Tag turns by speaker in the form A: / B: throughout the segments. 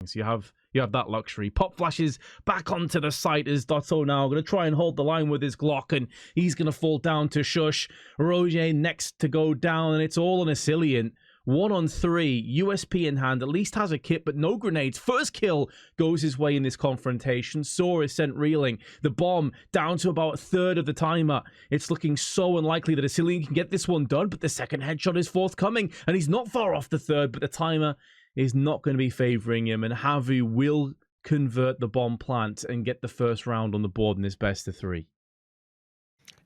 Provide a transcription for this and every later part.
A: So you have that luxury. Pop flashes back onto the site as Dotto now going to try and hold the line with his Glock, and he's going to fall down to Shush. Roger next to go down, and it's all on Asilian. 1-on-3, USP in hand, at least has a kit, but no grenades. First kill goes his way in this confrontation. Saw is sent reeling. The bomb down to about a third of the timer. It's looking so unlikely that Asilian can get this one done, but the second headshot is forthcoming, and he's not far off the third, but the timer is not going to be favoring him, and HAVU will convert the bomb plant and get the first round on the board in this best of 3.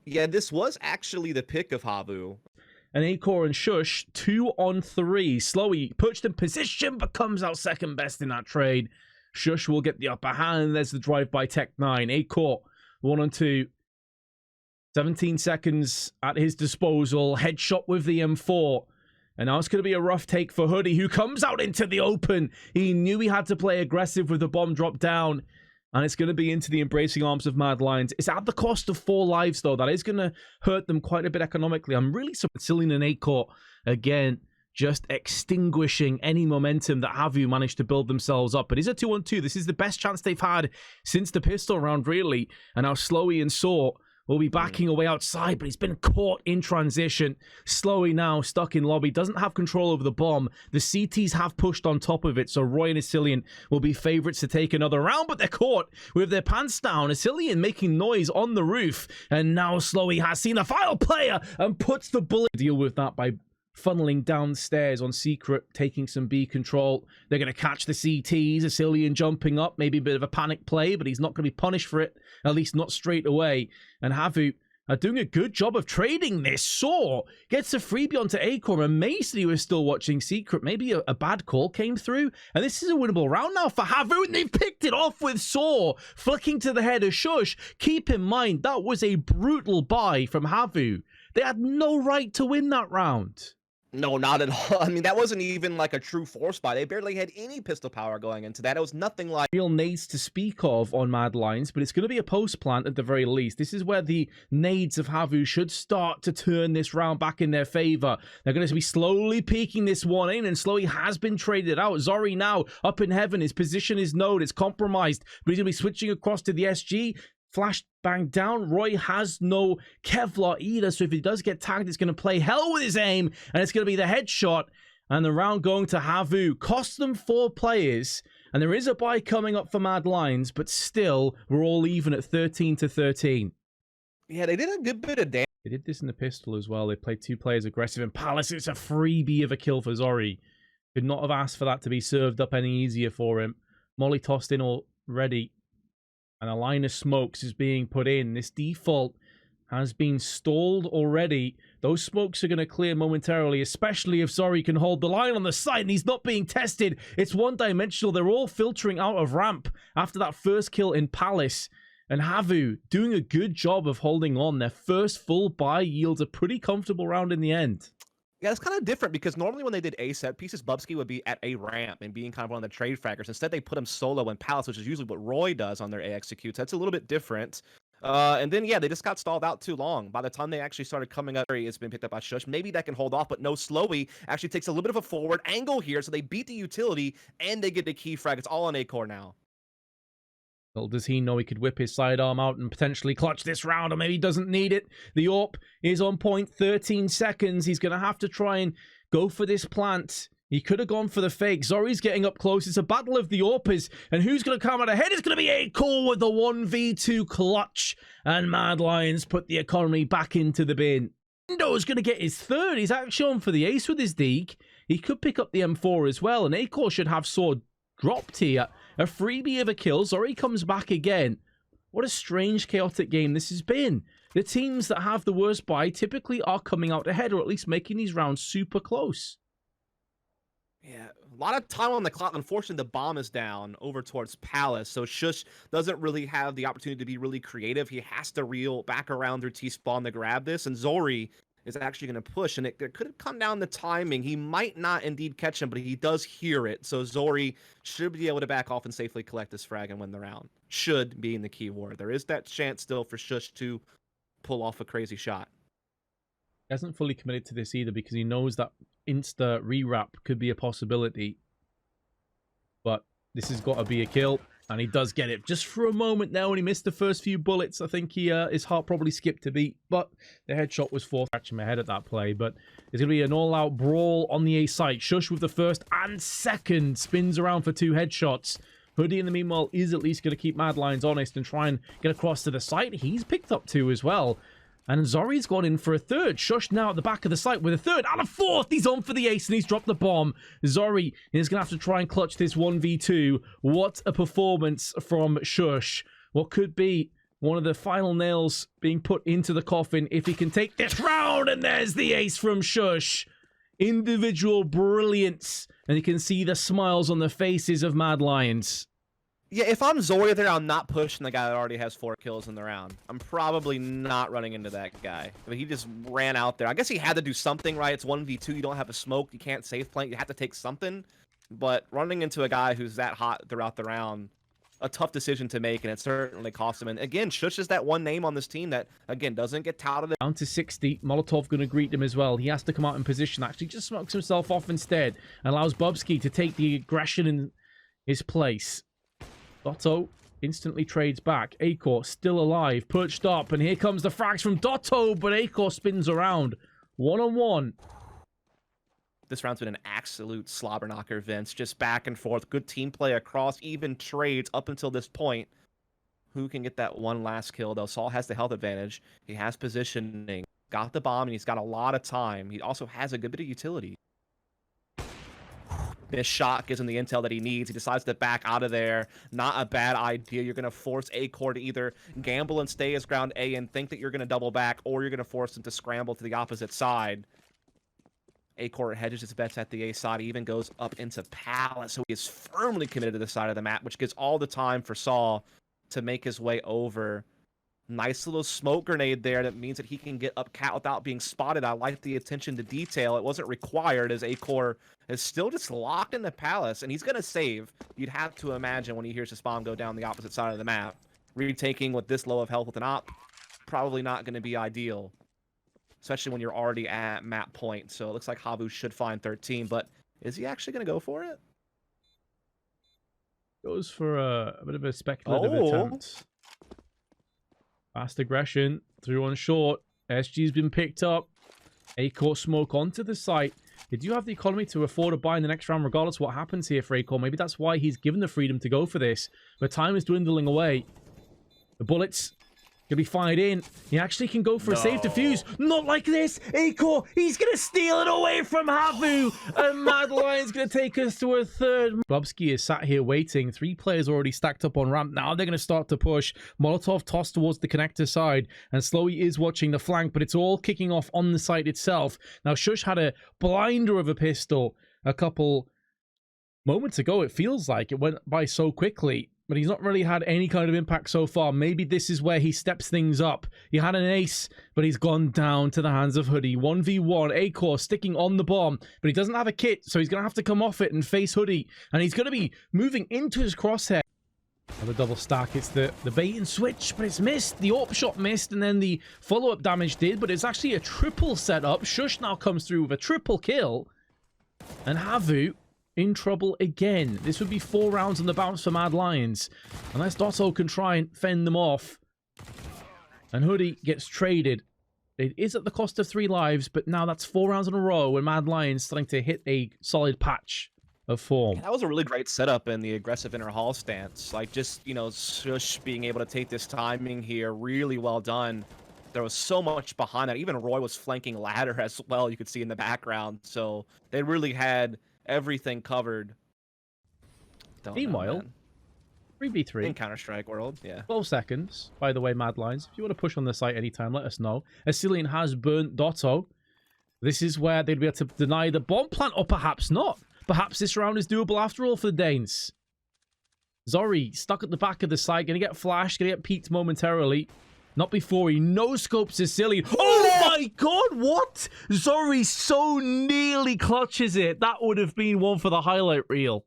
B: Yeah, this was actually the pick of HAVU.
A: And Acor and Shush, 2-on-3. Slowy perched in position, but comes out second best in that trade. Shush will get the upper hand. There's the drive by Tech9. Acor, 1-on-2. 17 seconds at his disposal. Headshot with the M4. And now it's going to be a rough take for Hoodie, who comes out into the open. He knew he had to play aggressive with the bomb drop down. And it's going to be into the embracing arms of Mad Lions. It's at the cost of 4 lives, though. That is going to hurt them quite a bit economically. I'm really surprised Cillian and Acor, again, just extinguishing any momentum that HAVU managed to build themselves up. But it's a 2-on-2. This is the best chance they've had since the pistol round, really. And now Slowy and Saw will be backing away outside, but he's been caught in transition. Slowy now stuck in lobby, doesn't have control over the bomb. The CTs have pushed on top of it, so Roy and Asilian will be favorites to take another round, but they're caught with their pants down. Asilian making noise on the roof, and now Slowy has seen a final player and puts the bullet. Deal with that by funneling downstairs on secret, taking some B control. They're going to catch the CTs. Asilian jumping up, maybe a bit of a panic play, but he's not going to be punished for it, at least not straight away. And HAVU are doing a good job of trading this. Saw gets a freebie onto Acor, and Mason, who is still watching secret. Maybe a bad call came through, and this is a winnable round now for HAVU, and they've picked it off with Saw flicking to the head of Shush. Keep in mind, that was a brutal buy from HAVU. They had no right to win that round.
B: No, not at all. I mean, that wasn't even like a true force buy. They barely had any pistol power going into that. It was nothing like
A: real nades to speak of on Mad Lions, but it's going to be a post plant at the very least. This is where the nades of HAVU should start to turn this round back in their favor. They're going to be slowly peeking this one in, and Slowy has been traded out. Zori now up in heaven. His position is known. It's compromised, but he's going to be switching across to the SG. Flash bang down. Roy has no Kevlar either, so if he does get tagged, it's going to play hell with his aim, and it's going to be the headshot, and the round going to HAVU. Cost them 4 players, and there is a buy coming up for Mad Lions, but still, we're all even at 13-13.
B: Yeah, they did a good bit of damage.
A: They did this in the pistol as well. They played 2 players aggressive, and Palace, it's a freebie of a kill for Zori. Could not have asked for that to be served up any easier for him. Molly tossed in already. And a line of smokes is being put in. This default has been stalled already. Those smokes are going to clear momentarily, especially if Zori can hold the line on the side and he's not being tested. It's one-dimensional. They're all filtering out of ramp after that first kill in Palace. And HAVU doing a good job of holding on. Their first full buy yields a pretty comfortable round in the end.
B: Yeah, it's kind of different because normally when they did A set pieces, Bubsky would be at a ramp and being kind of one of the trade fraggers. Instead, they put him solo in Palace, which is usually what Roy does on their A executes. That's a little bit different. And then, yeah, they just got stalled out too long. By the time they actually started coming up, it's been picked up by Shush. Maybe that can hold off, but no, Slowy actually takes a little bit of a forward angle here. So they beat the utility and they get the key frag. It's all on Acor now.
A: Little does he know he could whip his sidearm out and potentially clutch this round, or maybe he doesn't need it. The AWP is on point, 13 seconds. He's going to have to try and go for this plant. He could have gone for the fake. Zori's getting up close. It's a battle of the AWPers, and who's going to come out ahead? It's going to be Acor with the 1v2 clutch, and Mad Lions put the economy back into the bin. Indo's going to get his third. He's actually on for the ace with his Deke. He could pick up the M4 as well, and Acor should have sword dropped here. A freebie of a kill. Zori comes back again. What a strange, chaotic game this has been. The teams that have the worst buy typically are coming out ahead, or at least making these rounds super close.
B: Yeah, a lot of time on the clock. Unfortunately, the bomb is down over towards Palace, so Shush doesn't really have the opportunity to be really creative. He has to reel back around their T-spawn to grab this, and Zori is actually going to push, and it could have come down to timing. He might not indeed catch him, but he does hear it, so Zori should be able to back off and safely collect this frag and win the round. Should being the key word. There is that chance still for Shush to pull off a crazy shot.
A: He hasn't fully committed to this either because he knows that insta rewrap could be a possibility. But This has got to be a kill. And he does get it just for a moment now when he missed the first few bullets. I think his heart probably skipped a beat, but the headshot was fourth. Scratching my head at that play, but it's going to be an all-out brawl on the A site. Shush with the first and second. Spins around for 2 headshots. Hoodie, in the meanwhile, is at least going to keep Mad Lions honest and try and get across to the site. He's picked up 2 as well. And Zori's gone in for a third. Shush now at the back of the site with a third and a fourth. He's on for the ace and he's dropped the bomb. Zori is going to have to try and clutch this 1v2. What a performance from Shush. What could be one of the final nails being put into the coffin if he can take this round. And there's the ace from Shush. Individual brilliance. And you can see the smiles on the faces of Mad Lions.
B: Yeah, if I'm Zori there, I'm not pushing the guy that already has 4 kills in the round. I'm probably not running into that guy. I mean, he just ran out there. I guess he had to do something, right? It's 1v2. You don't have a smoke. You can't safe plant. You have to take something. But running into a guy who's that hot throughout the round, a tough decision to make, and it certainly cost him. And again, Shush is that one name on this team that, again, doesn't get touted.
A: Down to 60. Molotov going to greet him as well. He has to come out in position. Actually, just smokes himself off instead. And allows Bubsky to take the aggression in his place. Dotto instantly trades back. Acor still alive, perched up, and here comes the frags from Dotto, but Acor spins around. 1-on-1.
B: This round's been an absolute slobber knocker, Vince. Just back and forth. Good team play across even trades up until this point. Who can get that one last kill, though? Saul has the health advantage. He has positioning. Got the bomb, and he's got a lot of time. He also has a good bit of utility. This shot gives him the intel that he needs. He decides to back out of there. Not a bad idea. You're going to force Acor to either gamble and stay as ground A and think that you're going to double back, or you're going to force him to scramble to the opposite side. Acor hedges his bets at the A side. He even goes up into Palace, so he is firmly committed to the side of the map, which gives all the time for Saul to make his way over. Nice little smoke grenade there. That means that he can get up cat without being spotted. I like the attention to detail. It wasn't required as Acor is still just locked in the Palace, and he's going to save. You'd have to imagine when he hears his bomb go down the opposite side of the map. Retaking with this low of health with an op, probably not going to be ideal, especially when you're already at map point. So it looks like HAVU should find 13, but is he actually going to go for it?
A: Goes for a bit of a speculative attempt. Fast aggression, through on short. SG's been picked up. Acor smoke onto the site. They do have the economy to afford a buy in the next round regardless of what happens here for Acor. Maybe that's why he's given the freedom to go for this. But time is dwindling away. The bullets can be fired in. He actually can go for a safe defuse. Not like this. Acor, he's going to steal it away from HAVU. And Mad Lion's going to take us to a third. Bubsky is sat here waiting. 3 players already stacked up on ramp. Now they're going to start to push. Molotov tossed towards the connector side. And Slowy is watching the flank, but it's all kicking off on the site itself. Now Shush had a blinder of a pistol a couple moments ago. It feels like it went by so quickly. But he's not really had any kind of impact so far. Maybe this is where he steps things up. He had an ace, but he's gone down to the hands of Hoodie. 1v1, Acor sticking on the bomb, but he doesn't have a kit, so he's going to have to come off it and face Hoodie. And he's going to be moving into his crosshair. Another double stack. It's the bait and switch, but it's missed. The AWP shot missed, and then the follow-up damage did, but it's actually a triple setup. Shush now comes through with a triple kill. And HAVU in trouble again. This would be 4 rounds on the bounce for Mad Lions. Unless Dotto can try and fend them off. And Hoodie gets traded. It is at the cost of 3 lives, but now that's 4 rounds in a row and Mad Lions starting to hit a solid patch of form.
B: That was a really great setup in the aggressive inner hall stance. Like, just, you know, Shush being able to take this timing here, really well done. There was so much behind that. Even Roy was flanking ladder as well, you could see in the background. So they really had everything covered.
A: Meanwhile, 3v3
B: in Counter-Strike world, yeah.
A: 12 seconds, by the way, Mad Lions. If you want to push on the site anytime, let us know. Asilian has burnt Dotto. This is where they'd be able to deny the bomb plant, or perhaps not. Perhaps this round is doable after all for the Danes. Zori stuck at the back of the site, gonna get flashed, gonna get peeked momentarily. Not before he no-scopes Asilian. Oh my god, what? Zori so nearly clutches it. That would have been one for the highlight reel.